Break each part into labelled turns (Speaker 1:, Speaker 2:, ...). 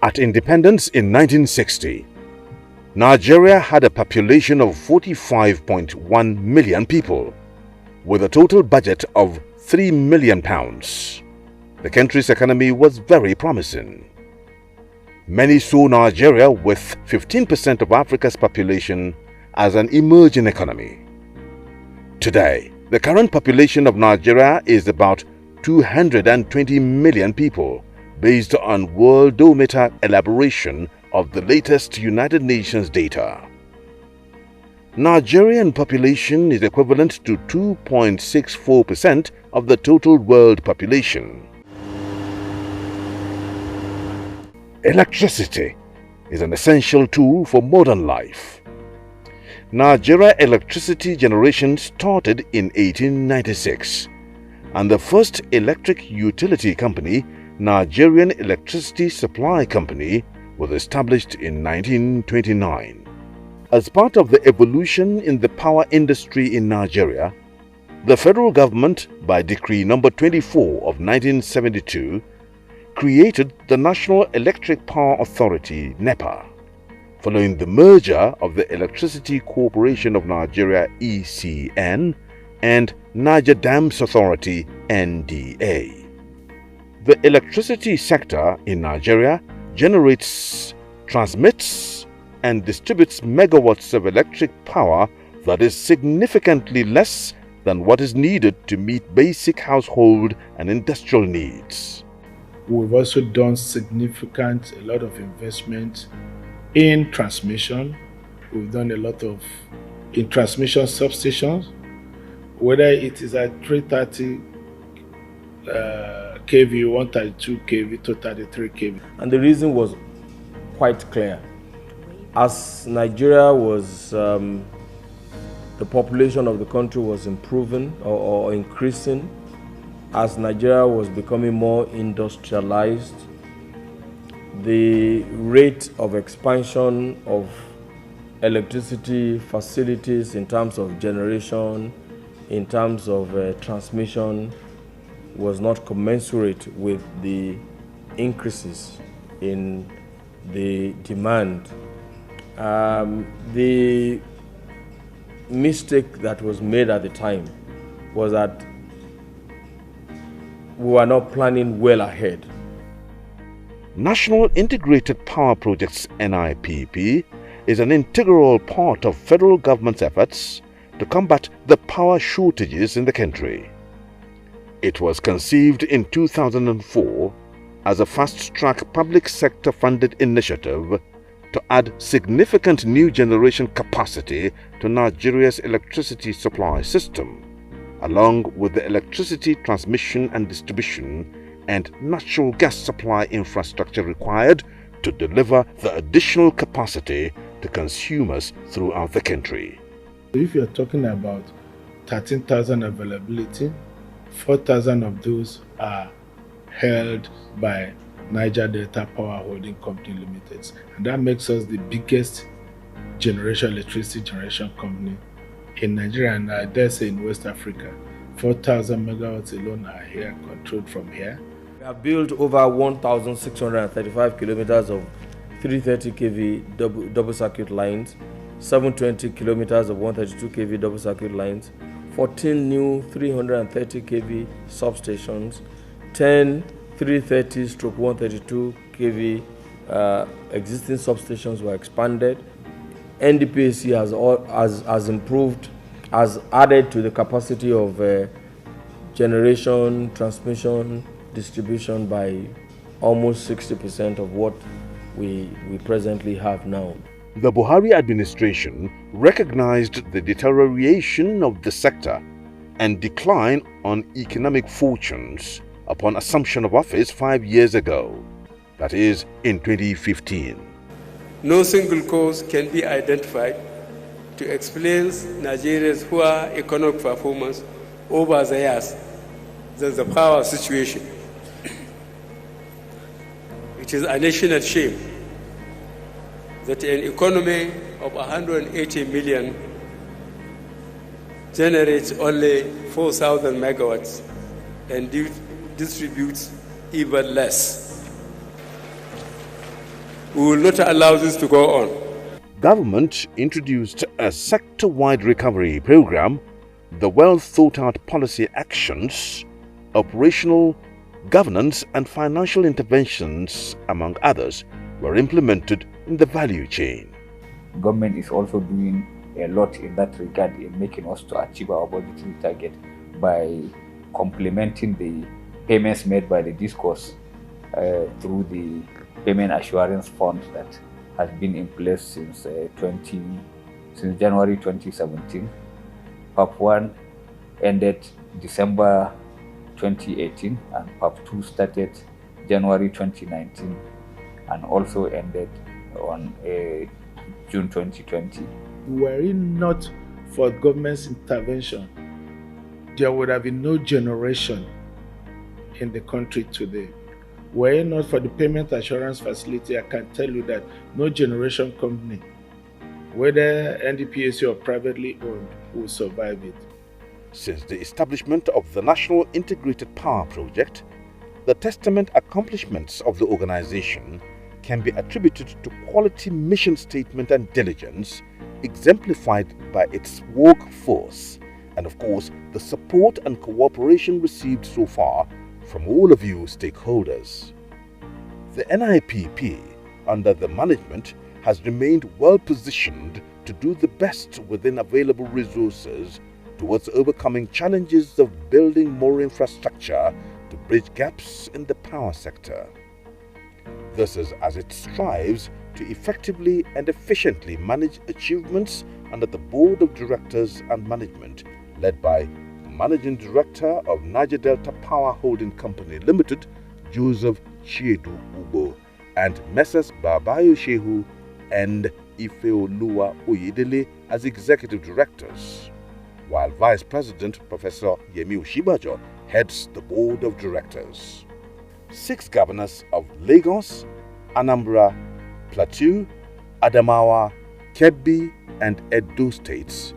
Speaker 1: At independence in 1960, Nigeria had a population of 45.1 million people, with a total budget of £3 million. The country's economy was very promising. Many saw Nigeria, with 15% of Africa's population, as an emerging economy. Today, the current population of Nigeria is about 220 million people, based on Worldometer elaboration of the latest United Nations data. Nigerian population is equivalent to 2.64% of the total world population. Electricity is an essential tool for modern life. Nigeria electricity generation started in 1896, and the first electric utility company, Nigerian Electricity Supply Company, was established in 1929. As part of the evolution in the power industry in Nigeria, the federal government, by Decree No. 24 of 1972, created the National Electric Power Authority (NEPA), following the merger of the Electricity Corporation of Nigeria (ECN) and Niger Dams Authority (NDA). The electricity sector in Nigeria generates, transmits, and distributes megawatts of electric power that is significantly less than what is needed to meet basic household and industrial needs.
Speaker 2: We've also done a lot of investment in transmission. We've done a lot in transmission substations, whether it is at 330 kV, 132 kV, 233 kV.
Speaker 3: And the reason was quite clear. As Nigeria was, the population of the country was improving or increasing, as Nigeria was becoming more industrialized, the rate of expansion of electricity facilities in terms of generation, in terms of transmission, was not commensurate with the increases in the demand. The mistake that was made at the time was that we were not planning well ahead.
Speaker 1: National Integrated Power Projects (NIPP) is an integral part of federal government's efforts to combat the power shortages in the country. It was conceived in 2004 as a fast-track public sector-funded initiative to add significant new generation capacity to Nigeria's electricity supply system, along with the electricity transmission and distribution and natural gas supply infrastructure required to deliver the additional capacity to consumers throughout the country.
Speaker 2: If you're talking about 13,000 availability, 4,000 of those are held by Niger Delta Power Holding Company Limited, and that makes us the biggest electricity generation company in Nigeria, and I dare say in West Africa. 4,000 megawatts alone are here, controlled from here.
Speaker 3: We have built over 1,635 kilometers of 330 kV double circuit lines, 720 kilometers of 132 kV double circuit lines, 14 new 330 kV substations, 10 330/132 kV existing substations were expanded. NDPHC has added to the capacity of generation, transmission, distribution by almost 60% of what we presently have now.
Speaker 1: The Buhari administration recognized the deterioration of the sector and decline on economic fortunes upon assumption of office 5 years ago, that is, in 2015.
Speaker 4: No single cause can be identified to explain Nigeria's poor economic performance over the years than the power situation. It is a national shame that an economy of 180 million generates only 4,000 megawatts and distributes even less. We will not allow this to go on.
Speaker 1: Government introduced a sector-wide recovery program. The well-thought-out policy actions, operational, governance and financial interventions, among others, were implemented in the value chain.
Speaker 5: Government is also doing a lot in that regard in making us to achieve our budgetary target by complementing the payments made by the discourse through the payment assurance fund that has been in place since January 2017. PAP 1 ended December 2018 and PAP 2 started January 2019 and also ended on June 2020.
Speaker 2: Were it not for government's intervention, there would have been no generation in the country today. Were it not for the payment assurance facility, I can tell you that no generation company, whether NDPHC or privately owned, will survive it.
Speaker 1: Since the establishment of the National Integrated Power Project, the testament accomplishments of the organization can be attributed to quality mission statement and diligence exemplified by its workforce and, of course, the support and cooperation received so far from all of you stakeholders. The NIPP, under the management, has remained well positioned to do the best within available resources towards overcoming challenges of building more infrastructure to bridge gaps in the power sector. This is as it strives to effectively and efficiently manage achievements under the Board of Directors and Management, led by Managing Director of Niger Delta Power Holding Company Limited, Joseph Chiedu Ubo, and Messrs. Babayo Shehu and Ifeoluwa Oyedele as Executive Directors, while Vice President Professor Yemi Oshibajo heads the Board of Directors. 6 governors of Lagos, Anambra, Plateau, Adamawa, Kebbi, and Edo states,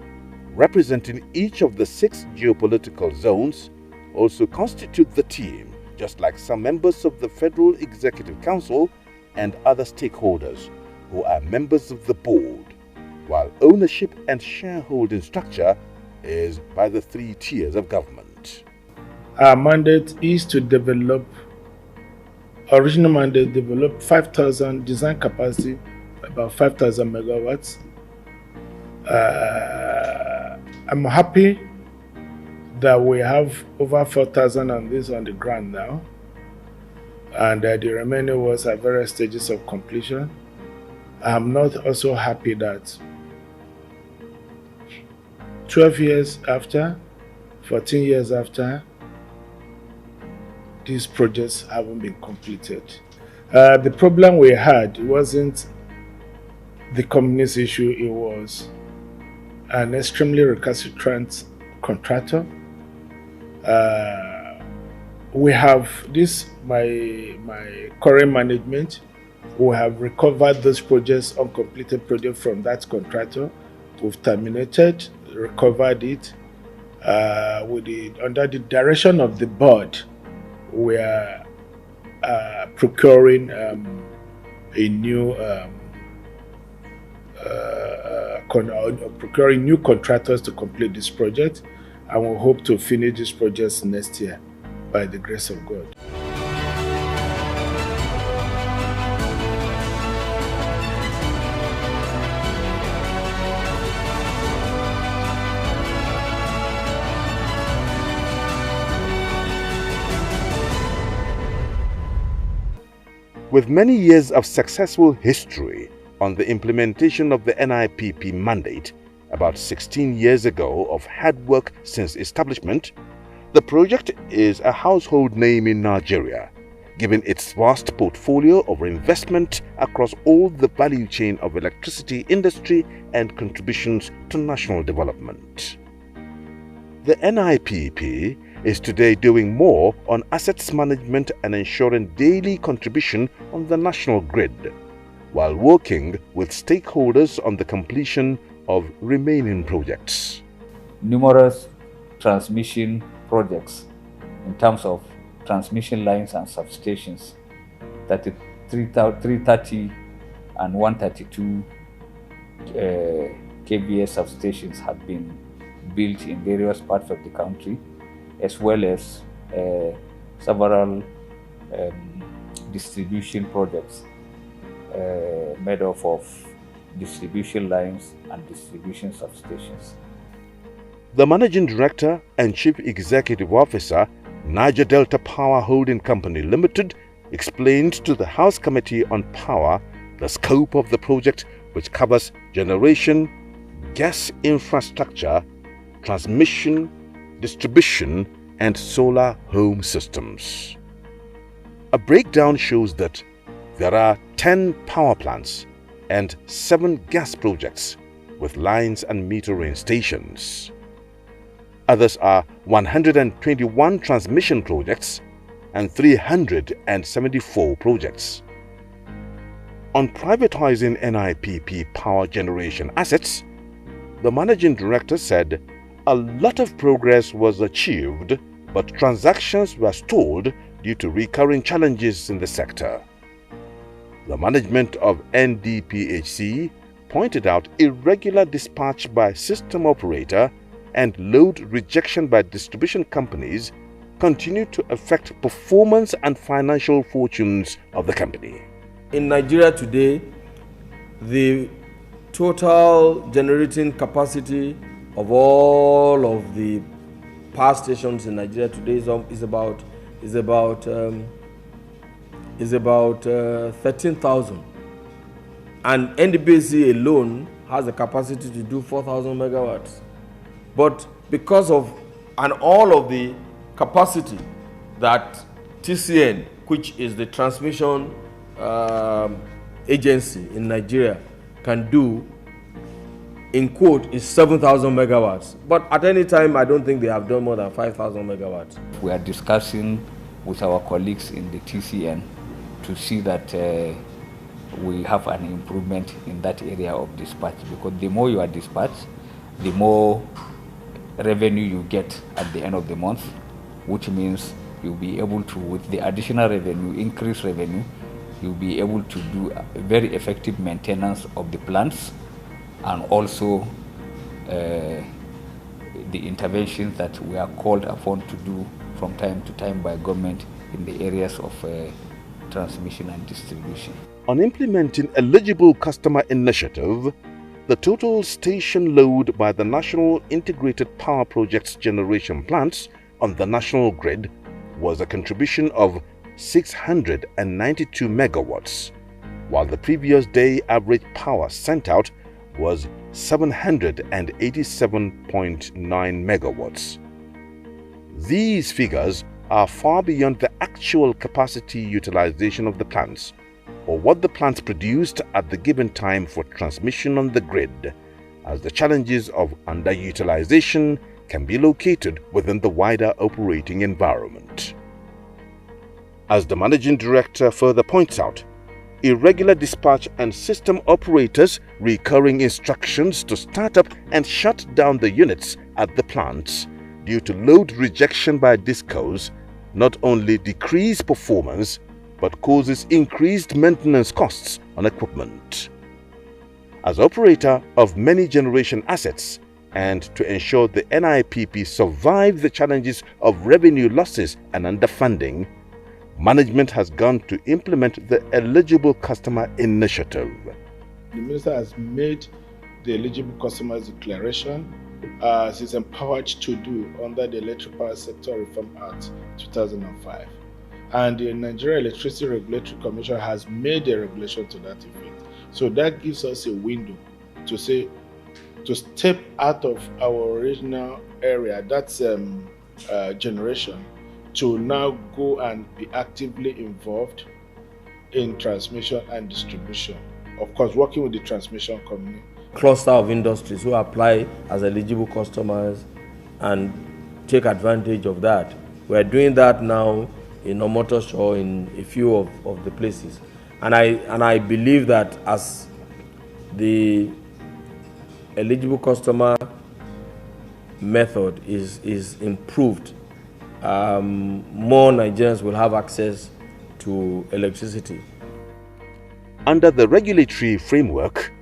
Speaker 1: representing each of the 6 geopolitical zones, also constitute the team, just like some members of the Federal Executive Council and other stakeholders who are members of the board, while ownership and shareholding structure is by the 3 tiers of government.
Speaker 2: Our mandate is to develop 5,000 design capacity, about 5,000 megawatts. I'm happy that we have over 4,000 on this on the ground now, and the remaining was at various stages of completion. I'm not also happy that 12 years after, 14 years after, these projects haven't been completed. The problem we had wasn't the company's issue, it was an extremely recalcitrant contractor. We have this, my current management, we have recovered those projects, uncompleted projects from that contractor. We've terminated, recovered it under the direction of the board. We are procuring a new procuring new contractors to complete this project, and we hope to finish this project next year by the grace of God.
Speaker 1: With many years of successful history on the implementation of the NIPP mandate, about 16 years ago of hard work since establishment, the project is a household name in Nigeria, given its vast portfolio of investment across all the value chain of electricity industry and contributions to national development. The NIPP is today doing more on assets management and ensuring daily contribution on the national grid, while working with stakeholders on the completion of remaining projects.
Speaker 5: Numerous transmission projects in terms of transmission lines and substations, 330 and 132 kVA substations have been built in various parts of the country, as well as several distribution projects made up of distribution lines and distribution substations.
Speaker 1: The Managing Director and Chief Executive Officer, Niger Delta Power Holding Company Limited, explained to the House Committee on Power the scope of the project, which covers generation, gas infrastructure, transmission, distribution, and solar home systems. A breakdown shows that there are 10 power plants and 7 gas projects with lines and metering stations. Others are 121 transmission projects and 374 projects. On privatizing NIPP power generation assets, the Managing Director said a lot of progress was achieved, but transactions were stalled due to recurring challenges in the sector. The management of NDPHC pointed out irregular dispatch by system operator and load rejection by distribution companies continue to affect performance and financial fortunes of the company.
Speaker 3: In Nigeria today, the total generating capacity of all of the power stations in Nigeria today is about 13,000, and NDPHC alone has the capacity to do 4,000 megawatts. But because of all of the capacity that TCN, which is the transmission agency in Nigeria, can do, in quote, is 7,000 megawatts. But at any time, I don't think they have done more than 5,000 megawatts.
Speaker 5: We are discussing with our colleagues in the TCN to see that we have an improvement in that area of dispatch, because the more you are dispatched, the more revenue you get at the end of the month, which means you'll be able to, with the additional revenue, increase revenue, you'll be able to do a very effective maintenance of the plants, and also the interventions that we are called upon to do from time to time by government in the areas of transmission and distribution.
Speaker 1: On implementing eligible customer initiative, the total station load by the National Integrated Power Project's generation plants on the national grid was a contribution of 692 megawatts, while the previous day average power sent out was 787.9 megawatts. These figures are far beyond the actual capacity utilization of the plants, or what the plants produced at the given time for transmission on the grid, as the challenges of underutilization can be located within the wider operating environment. As the Managing Director further points out, irregular dispatch and system operators' recurring instructions to start up and shut down the units at the plants due to load rejection by discos not only decrease performance but causes increased maintenance costs on equipment. As operator of many generation assets, and to ensure the NIPP survive the challenges of revenue losses and underfunding, management has gone to implement the Eligible Customer Initiative.
Speaker 2: The minister has made the eligible customers declaration as is empowered to do under the Electric Power Sector Reform Act 2005. And the Nigeria Electricity Regulatory Commission has made a regulation to that effect. So that gives us a window to say, to step out of our original area, that's generation, to now go and be actively involved in transmission and distribution. Of course, working with the transmission company.
Speaker 3: Cluster of industries who apply as eligible customers and take advantage of that. We're doing that now in Omotosho, in a few of the places. And I believe that as the eligible customer method is improved, more Nigerians will have access to electricity.
Speaker 1: Under the regulatory framework,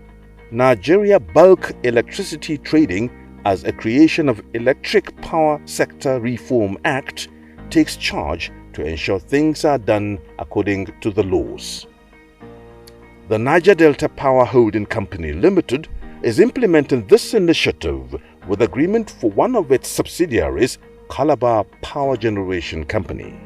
Speaker 1: Nigeria Bulk Electricity Trading as a creation of Electric Power Sector Reform Act takes charge to ensure things are done according to the laws. The Niger Delta Power Holding Company Limited is implementing this initiative with agreement for one of its subsidiaries, Calabar Power Generation Company.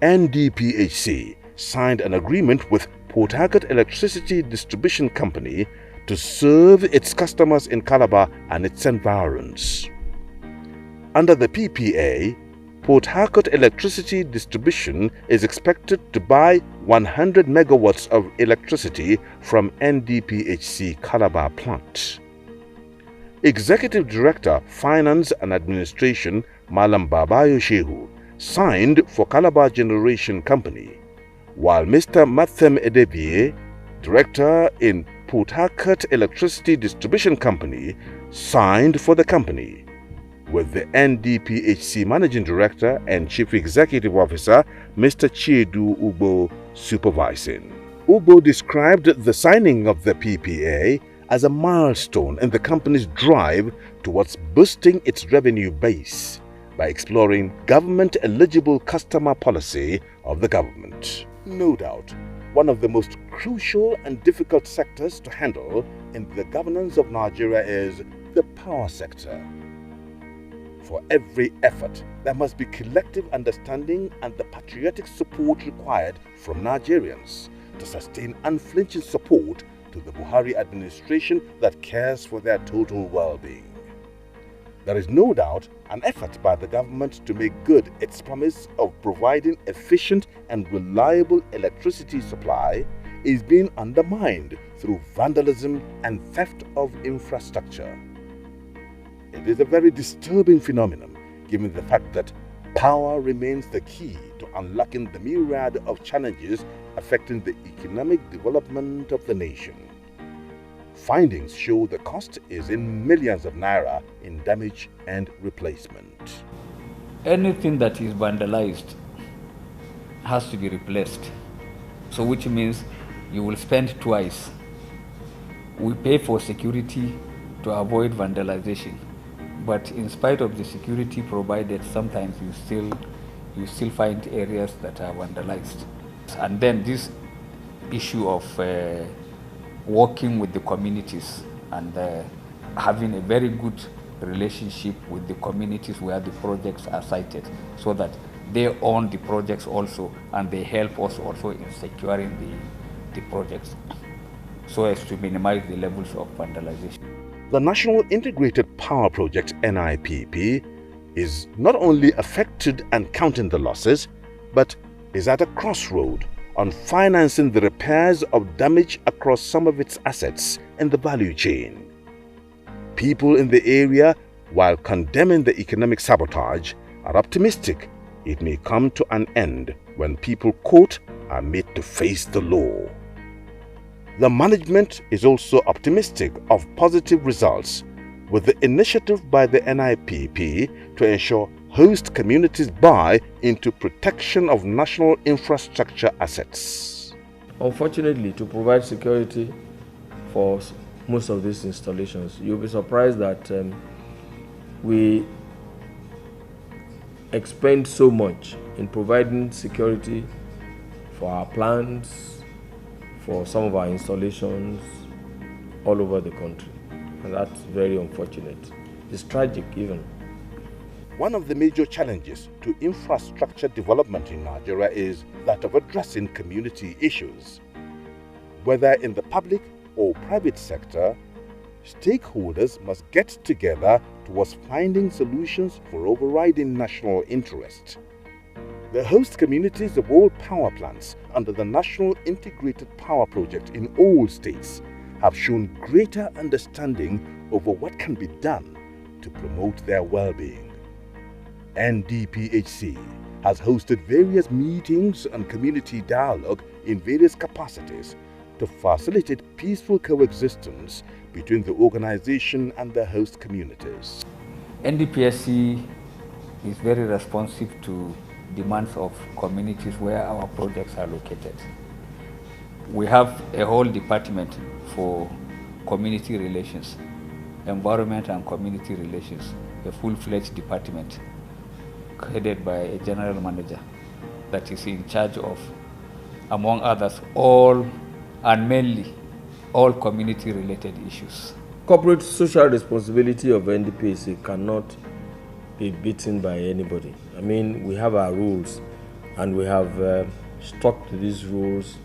Speaker 1: NDPHC signed an agreement with Port Harcourt Electricity Distribution Company to serve its customers in Calabar and its environs. Under the PPA, Port Harcourt Electricity Distribution is expected to buy 100 megawatts of electricity from NDPHC Calabar plant. Executive Director, Finance and Administration, Malam Babayo Shehu, signed for Calabar Generation Company, while Mr. Mathem Edebie, Director in Port Harcourt Electricity Distribution Company, signed for the company, with the NDPHC Managing Director and Chief Executive Officer, Mr. Chiedu Ubo, supervising. Ubo described the signing of the PPA as a milestone in the company's drive towards boosting its revenue base by exploring government-eligible customer policy of the government. No doubt, one of the most crucial and difficult sectors to handle in the governance of Nigeria is the power sector. For every effort, there must be collective understanding and the patriotic support required from Nigerians to sustain unflinching support to the Buhari administration that cares for their total well-being. There is no doubt an effort by the government to make good its promise of providing efficient and reliable electricity supply is being undermined through vandalism and theft of infrastructure. It is a very disturbing phenomenon, given the fact that power remains the key to unlocking the myriad of challenges affecting the economic development of the nation. Findings show the cost is in millions of naira in damage and replacement.
Speaker 5: Anything that is vandalized has to be replaced. So which means you will spend twice. We pay for security to avoid vandalization. But in spite of the security provided, sometimes you still find areas that are vandalized. And then this issue of working with the communities and having a very good relationship with the communities where the projects are sited, so that they own the projects also and they help us also in securing the projects, so as to minimize the levels of vandalization.
Speaker 1: The National Integrated Power Project NIPP is not only affected and counting the losses, but is at a crossroad on financing the repairs of damage across some of its assets in the value chain. People in the area, while condemning the economic sabotage, are optimistic it may come to an end when people, quote, are made to face the law. The management is also optimistic of positive results with the initiative by the NIPP to ensure host communities buy into protection of national infrastructure assets?
Speaker 3: Unfortunately, to provide security for most of these installations, you'll be surprised that we expend so much in providing security for our plants, for some of our installations all over the country. And that's very unfortunate. It's tragic even.
Speaker 1: One of the major challenges to infrastructure development in Nigeria is that of addressing community issues. Whether in the public or private sector, stakeholders must get together towards finding solutions for overriding national interest. The host communities of all power plants under the National Integrated Power Project in all states have shown greater understanding over what can be done to promote their well-being. NDPHC has hosted various meetings and community dialogue in various capacities to facilitate peaceful coexistence between the organization and the host communities.
Speaker 5: NDPHC is very responsive to demands of communities where our projects are located. We have a whole department for community relations, environment and community relations, a full-fledged department headed by a general manager that is in charge of, among others, all and mainly all community-related issues.
Speaker 3: Corporate social responsibility of NDPHC cannot be beaten by anybody. I mean, we have our rules and we have stuck to these rules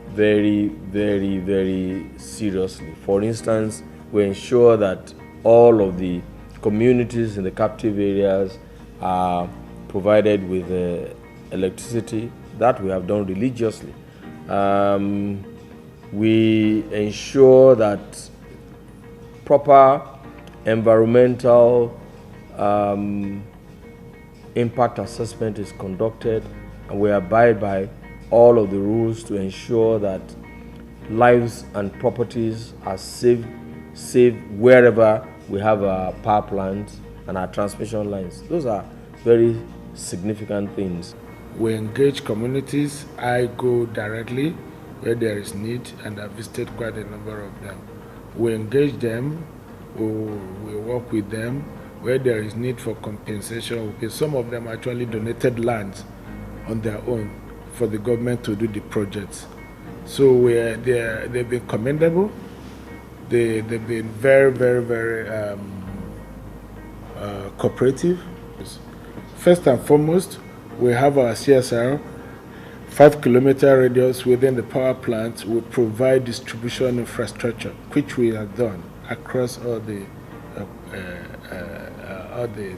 Speaker 3: very, very, very seriously. For instance, we ensure that all of the communities in the captive areas are provided with electricity. That we have done religiously. We ensure that proper environmental impact assessment is conducted, and we abide by all of the rules to ensure that lives and properties are saved wherever we have our power plants and our transmission lines. Those are very significant things.
Speaker 2: We engage communities. I go directly where there is need, and I've visited quite a number of them. We engage them, we work with them. Where there is need for compensation, because some of them actually donated lands on their own for the government to do the projects. So they've been commendable. They've been very, very, very cooperative. First and foremost, we have our CSR, 5-kilometer radius within the power plant. We provide distribution infrastructure, which we have done across all the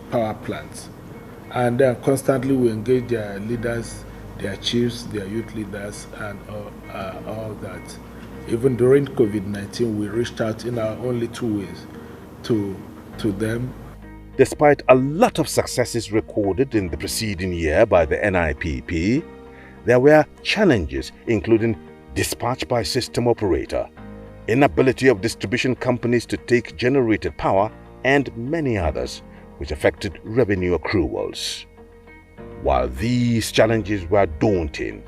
Speaker 2: power plants. And then constantly we engage their leaders, their chiefs, their youth leaders, and all that. Even during COVID-19, we reached out in our only 2 ways to them.
Speaker 1: Despite a lot of successes recorded in the preceding year by the NIPP, there were challenges including dispatch by system operator, inability of distribution companies to take generated power, and many others, which affected revenue accruals. While these challenges were daunting,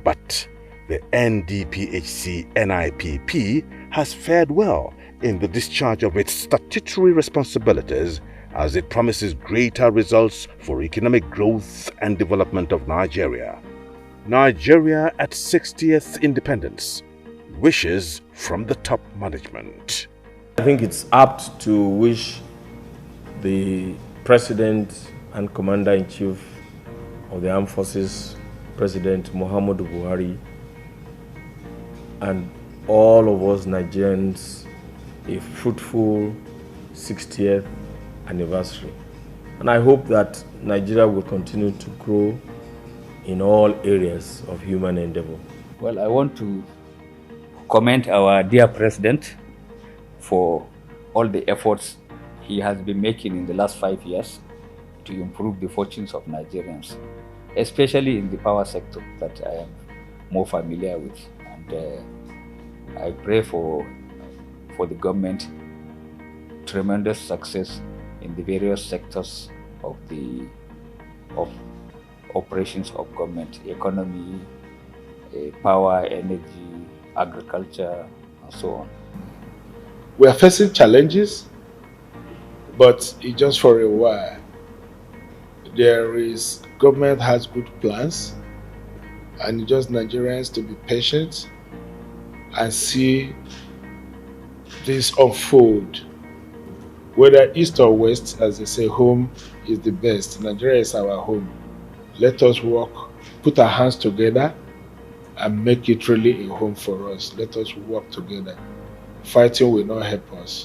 Speaker 1: but the NDPHC NIPP has fared well in the discharge of its statutory responsibilities as it promises greater results for economic growth and development of Nigeria. Nigeria at 60th independence. Wishes from the top management.
Speaker 3: I think it's apt to wish the President and Commander-in-Chief of the Armed Forces, President Muhammadu Buhari, and all of us Nigerians a fruitful 60th anniversary. And I hope that Nigeria will continue to grow in all areas of human endeavor.
Speaker 5: Well, I want to commend our dear President for all the efforts he has been making in the last 5 years to improve the fortunes of Nigerians, especially in the power sector that I am more familiar with. And I pray for the government tremendous success in the various sectors of the operations of government, economy, power, energy, agriculture, and so on.
Speaker 2: We are facing challenges, but it's just for a while. Government has good plans, and it's just Nigerians to be patient and see this unfold. Whether east or west, as they say, home is the best. Nigeria is our home. Let us work, put our hands together, and make it really a home for us. Let us work together. Fighting will not help us.